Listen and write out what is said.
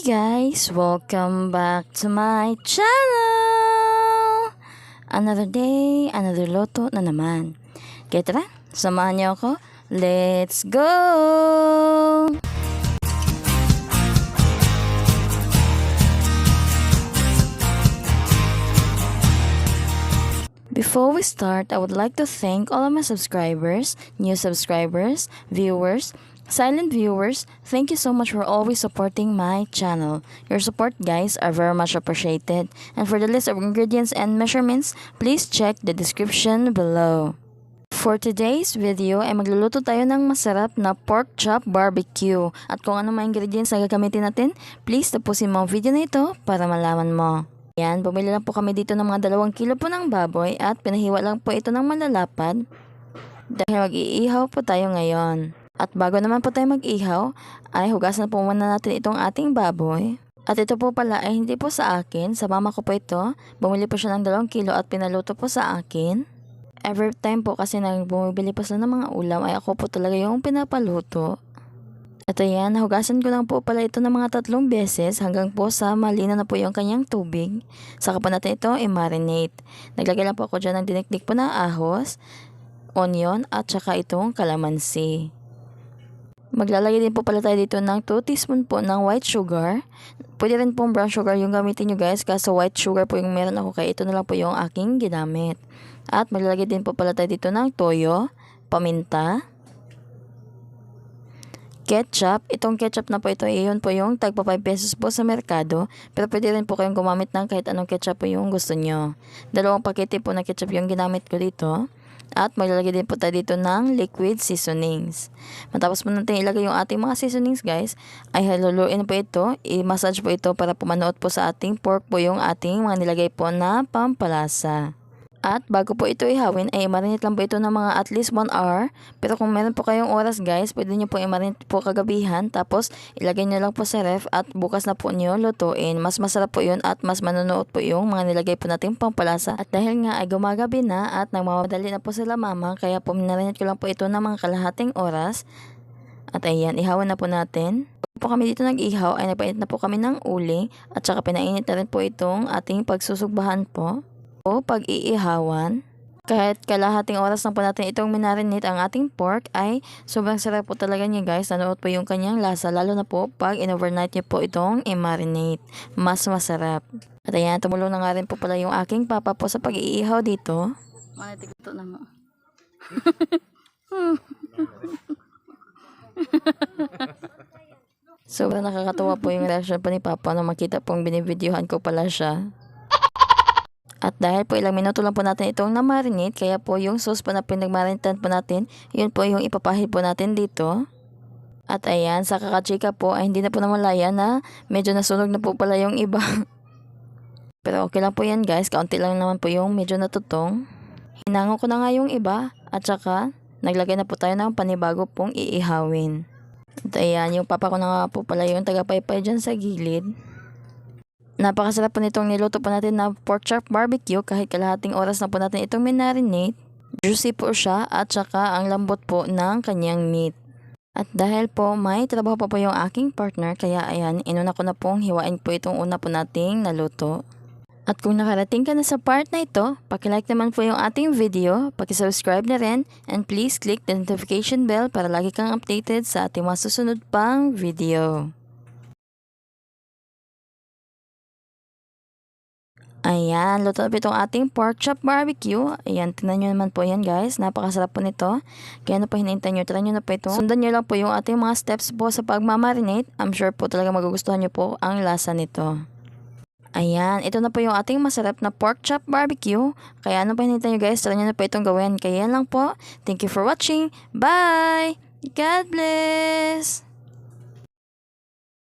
guys, welcome back to my channel! Another day, another loto na naman. Kaya tara, samahan niyo ako. Let's go! Before we start, I would like to thank all of my subscribers, new subscribers, viewers, silent viewers. Thank you so much for always supporting my channel. Your support, guys, are very much appreciated. And for the list of ingredients and measurements, please check the description below. For today's video ay magluluto tayo ng masarap na pork chop barbecue. At kung ano mga ingredients na gagamitin natin, please tapusin mo ang video na ito para malaman mo. Yan, bumili lang po kami dito ng mga 2 kilo po ng baboy at pinahiwa lang po ito ng malalapad dahil mag-iihaw po tayo ngayon. At bago naman po tayo mag-ihaw, ay hugasan po muna natin itong ating baboy. At ito po pala ay hindi po sa akin, sa mama ko po ito. Bumili po siya ng 2 kilo at pinaluto po sa akin. Every time po kasi nang bumibili pa sila ng mga ulam ay ako po talaga yung pinapaluto. At ayan, nahugasan ko lang po pala ito ng mga 3 beses hanggang po sa malinaw na po yung kanyang tubig. Saka po natin ito i-marinate. Naglagay lang po ako dyan ng dinikdik po na ahos, onion at saka itong kalamansi. Maglalagay din po pala tayo dito ng 2 teaspoon po ng white sugar. Pwede rin pong brown sugar yung gamitin nyo guys, kaso white sugar po yung meron ako kaya ito na lang po yung aking ginamit. At maglalagay din po pala tayo dito ng toyo, paminta, ketchup. Itong ketchup na po ito, iyon po yung tagpa 5 pesos po sa merkado. Pero pwede rin po kayong gumamit ng kahit anong ketchup po yung gusto nyo. 2 pakete po na ketchup yung ginamit ko dito. At maglalagay din po tayo dito ng liquid seasonings. Matapos po natin ilagay yung ating mga seasonings guys, ay haluluin po ito, i-massage po ito para pumanuot po sa ating pork po yung ating mga nilagay po na pampalasa. At bago po ito ihawin ay i-marinate lang po ito ng mga at least 1 hour. Pero kung meron po kayong oras guys, pwede nyo po i-marinate po kagabihan. Tapos ilagay nyo lang po sa ref at bukas na po nyo lutuin. Mas masarap po yun at mas manunuot po yung mga nilagay po natin pampalasa. At dahil nga ay gumagabi na at nagmamadali na po sila mama, kaya po minarinate ko lang po ito ng mga kalahating oras. At ayan, ihawan na po natin. Po kami dito nag-ihaw ay nagpainit na po kami ng uling at saka pinainit na rin po itong ating pagsusugbahan po o pag-iihawan. Kahit kalahating oras lang po natin itong minarinate ang ating pork ay sobrang sarap po talaga niya guys. Nanuot po yung kanyang lasa lalo na po pag in-overnight niyo po itong i-marinate. Mas masarap. At ayan, tumulong na nga rin po pala yung aking papa po sa pag-iihaw dito. Manitiguto na mo. Sobrang nakakatawa po yung reaction po ni papa nung makita pong binibidyohan ko pala siya. At dahil po ilang minuto lang po natin itong na-marinate, kaya po yung sauce po na pinag-marinate po natin, yun po yung ipapahid po natin dito. At ayan, sa kakachika po ay hindi na po namalaya na medyo nasunog na po pala yung iba. Pero okay lang po yan guys, kaunti lang naman po yung medyo natutong. Hinango ko na nga yung iba at saka naglagay na po tayo ng panibago pong iihawin. At ayan, yung papa ko na nga po pala yung tagapaypay dyan sa gilid. Napakasarap po nitong niluto po natin na pork chop barbecue kahit kalahating oras na po natin itong minarinate. Juicy po siya at saka ang lambot po ng kanyang meat. At dahil po may trabaho pa po yung aking partner kaya ayan, inuna ko na pong hiwain po itong una po nating naluto. At kung nakarating ka na sa part na ito, pakilike naman po yung ating video, pakisubscribe na rin, and please click the notification bell para lagi kang updated sa ating mga susunod pang video. Ayan, luto na po itong ating pork chop barbecue. Ayan, tingnan nyo naman po yan guys. Napakasarap po nito. Kaya ano pa hinihintay nyo, try nyo na po ito. Sundan nyo lang po yung ating mga steps po sa pagmamarinate. I'm sure po talaga magugustuhan nyo po ang lasa nito. Ayan, ito na po yung ating masarap na pork chop barbecue. Kaya ano pa hinihintay nyo guys, try nyo na po itong gawin. Kaya yan lang po. Thank you for watching. Bye! God bless!